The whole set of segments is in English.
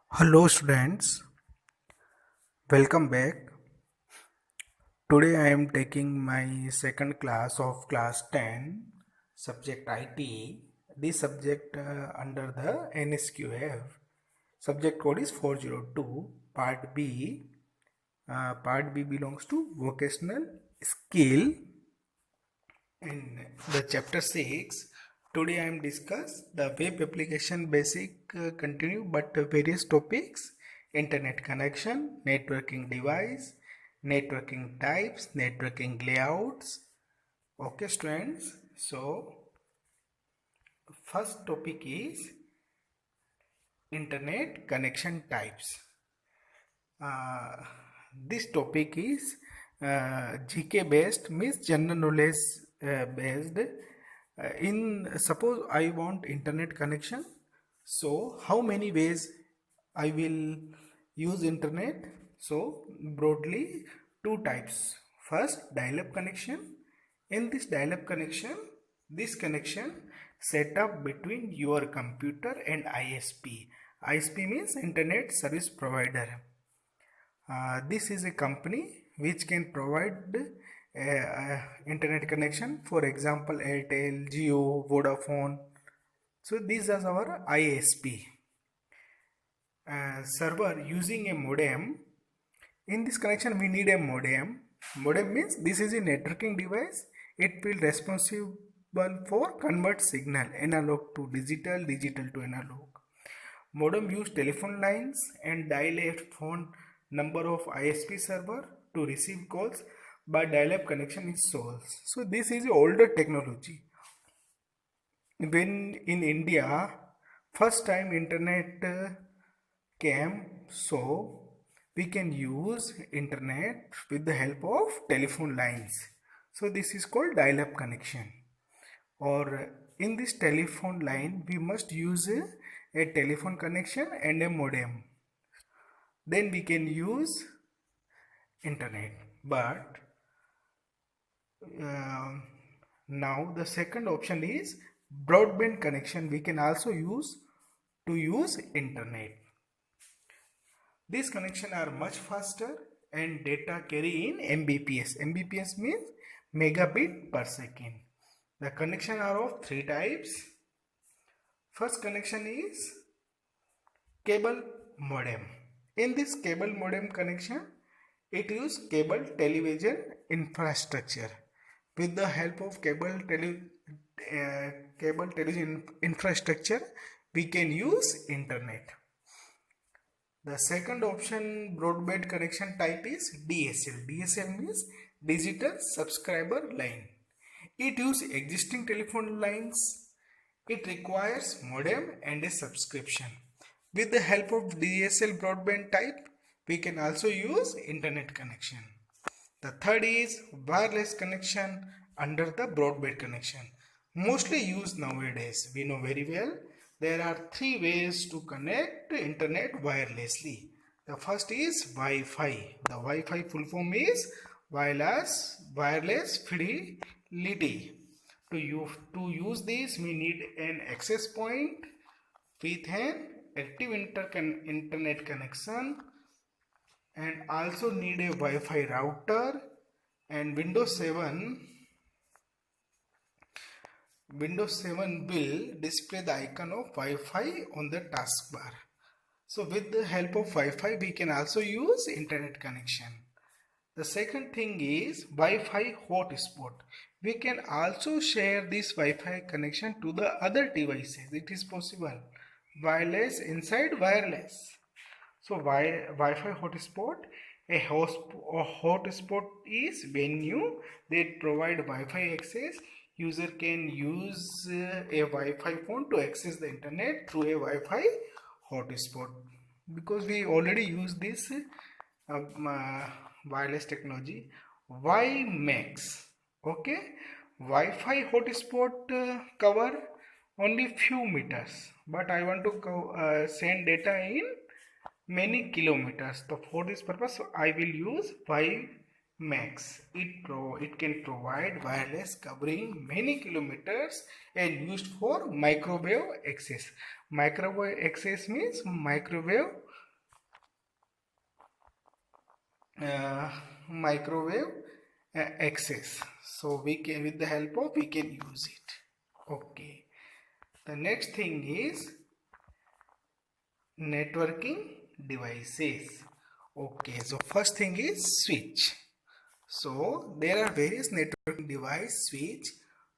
Hello students, welcome back. Today I am taking my second class of class 10 subject IT. This subject under the NSQF. Subject code is 402. Part B. Part B belongs to vocational skill. In the chapter 6, today I am discuss the web application basic continue but various topics: internet connection, networking device, networking types, networking layouts. Okay students, so first topic is internet connection types. Uh, this topic is GK based, means general knowledge based. In suppose I want internet connection, so how many ways I will use internet? So broadly two types. First, dial-up connection. In this dial-up connection, this connection set up between your computer and ISP. ISP means internet service provider. This is a company which can provide internet connection, for example Airtel, Jio, Vodafone. So these are our ISP. Server using a modem. In this connection we need a modem. Modem means this is a networking device. It will responsible for convert signal analog to digital, digital to analog. Modem use telephone lines and dial a phone number of ISP server to receive calls, but dial-up connection is solved. So this is older technology. When in India, first time internet came, so we can use internet with the help of telephone lines. So this is called dial-up connection. Or in this telephone line we must use a telephone connection and a modem, then we can use internet. But uh, now the second option is broadband connection. We can also use to use internet. These connections are much faster and data carry in Mbps. Mbps means megabit per second. The connection are of three types. First connection is cable modem. In this cable modem connection, it uses cable television infrastructure. With the help of cable television infrastructure, we can use internet. The second option broadband connection type is DSL. DSL means digital subscriber line. It uses existing telephone lines. It requires modem and a subscription. With the help of DSL broadband type, we can also use internet connection. The third is wireless connection under the broadband connection. Mostly used nowadays. We know very well there are three ways to connect to internet wirelessly. The first is Wi-Fi. The Wi-Fi full form is wireless fidelity. To use this, we need an access point with an active internet connection, and also need a Wi-Fi router, and Windows 7 will display the icon of Wi-Fi on the taskbar. So with the help of Wi-Fi we can also use internet connection. The second thing is Wi-Fi hotspot. We can also share this Wi-Fi connection to the other devices. It is possible. Wireless inside wireless. So Wi-Fi hotspot. A hotspot is venue that provide Wi-Fi access. User can use a Wi-Fi phone to access the internet through a Wi-Fi hotspot. Because we already use this wireless technology. WiMAX. Okay, Wi-Fi hotspot cover only few meters, but I want to send data in many kilometers. So for this purpose I will use WiMAX. It can provide wireless covering many kilometers and used for microwave access. Microwave access means microwave uh, microwave access. So we can, with the help of, we can use it. Okay. The next thing is networking devices. Okay, so first thing is switch. So there are various networking device switch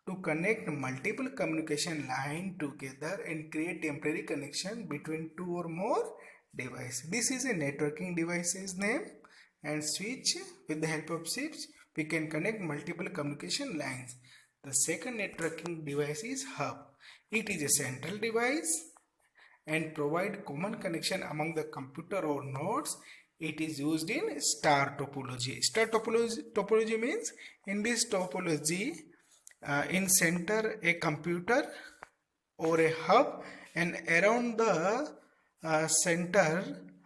to connect multiple communication line together and create temporary connection between two or more devices. This is a networking device's name, and switch, with the help of switch we can connect multiple communication lines. The second networking device is hub. It is a central device and provide common connection among the computer or nodes. It is used in star topology. Star topology means, in this topology, in center a computer or a hub, and around the center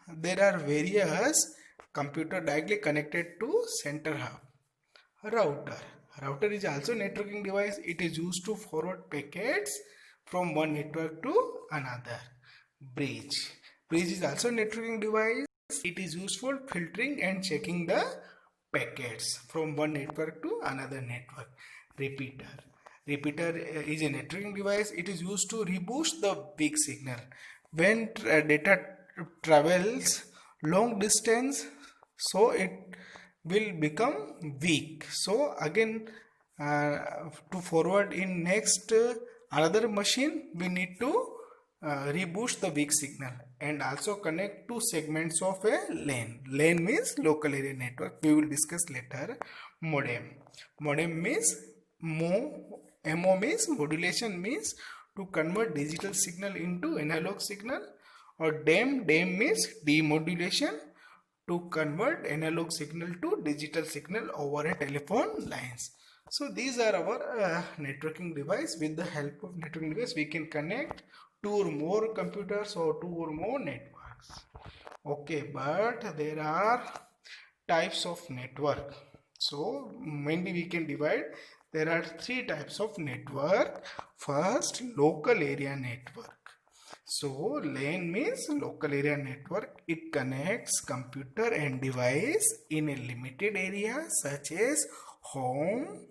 there are various computer directly connected to center hub. Router. Router is also a networking device. It is used to forward packets from one network to another. Bridge. Bridge is also a networking device. It is used for filtering and checking the packets from one network to another network. Repeater. Repeater is a networking device. It is used to reboost the weak signal. When data travels long distance, so it will become weak. So again, to forward in next another machine, we need to reboost the weak signal and also connect two segments of a LAN. LAN means local area network. We will discuss later. Modem. Modem means MO means modulation, means to convert digital signal into analog signal, or DEM means demodulation, to convert analog signal to digital signal over a telephone lines. So these are our networking device. With the help of networking device we can connect two or more computers or two or more networks. Okay, but there are types of network. So mainly we can divide. There are three types of network. First, local area network. So LAN means local area network. It connects computer and device in a limited area such as home,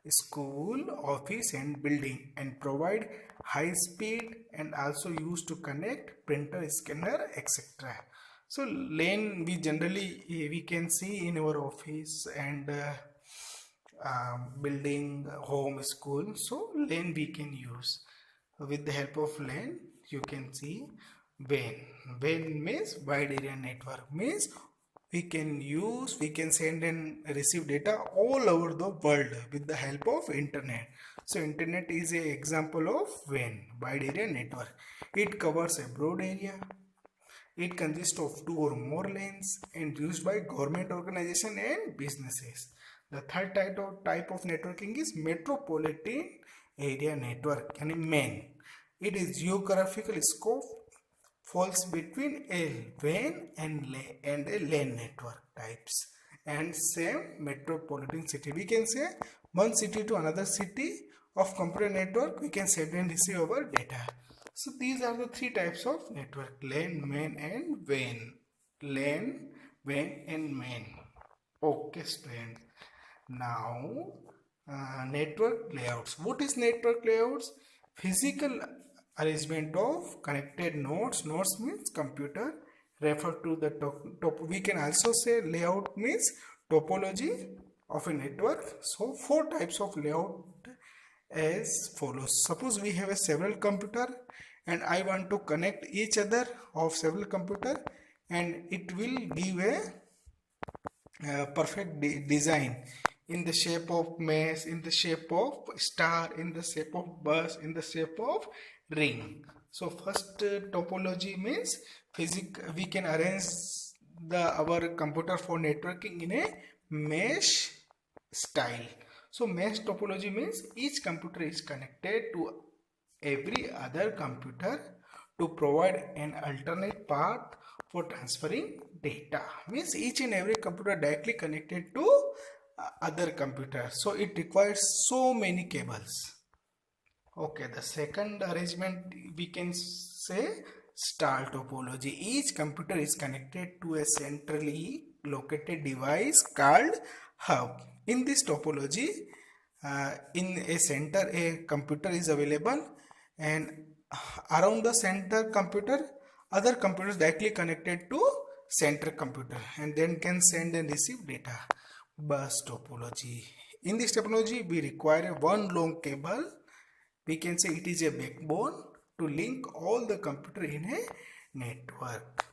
school, office and building, and provide high speed, and also used to connect printer, scanner, etc. So LAN we generally we can see in our office and building, home, school. So LAN we can use. With the help of LAN you can see WAN. WAN means wide area network, means we can send and receive data all over the world with the help of internet. So internet is a example of WAN, wide area network. It covers a broad area. It consists of two or more lanes and used by government organization and businesses. The third type of networking is metropolitan area network, and MAN. It is geographical scope falls between a WAN and a LAN network types. And same metropolitan city. We can say one city to another city of computer network, we can send and receive our data. So these are the three types of network: LAN, MAN and WAN. LAN, WAN and MAN. Okay, students. Now, network layouts. What is network layouts? Physical arrangement of connected nodes. Nodes means computer. Refer to the top. We can also say layout means topology of a network. So four types of layout as follows. Suppose we have a several computer and I want to connect each other of several computer, and it will give a perfect design in the shape of mesh, in the shape of star, in the shape of bus, in the shape of ring. So first topology means we can arrange our computer for networking in a mesh style. So mesh topology means each computer is connected to every other computer to provide an alternate path for transferring data. Means each and every computer directly connected to other computer, so it requires so many cables. Okay, the second arrangement we can say star topology. Each computer is connected to a centrally located device called hub. In this topology, in a center a computer is available, and around the center computer other computers directly connected to center computer and then can send and receive data. Bus topology. In this topology we require one long cable. We can say it is a backbone to link all the computer in a network.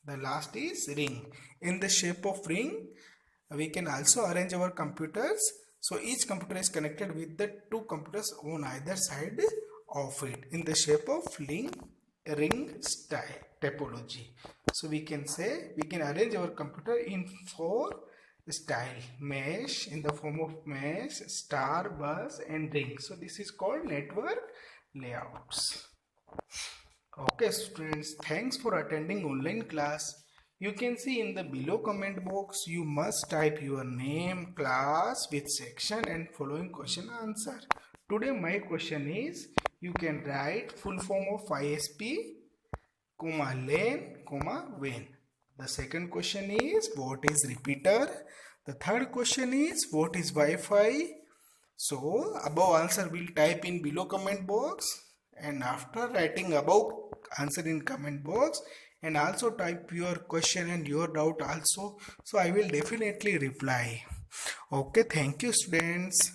The last is ring. In the shape of ring, we can also arrange our computers. So each computer is connected with the two computers on either side of it in the shape of ring style topology. So we can say we can arrange our computer in four style: mesh, in the form of mesh, star, bus and ring. So this is called network layouts. Okay students, thanks for attending online class. You can see in the below comment box you must type your name, class with section and following question answer. Today my question is, you can write full form of ISP, LAN, WAN. The second question is, what is repeater? The third question is, what is Wi-Fi? So above answer will type in below comment box, and after writing above answer in comment box and also type your question and your doubt also, so I will definitely reply. Okay, thank you students.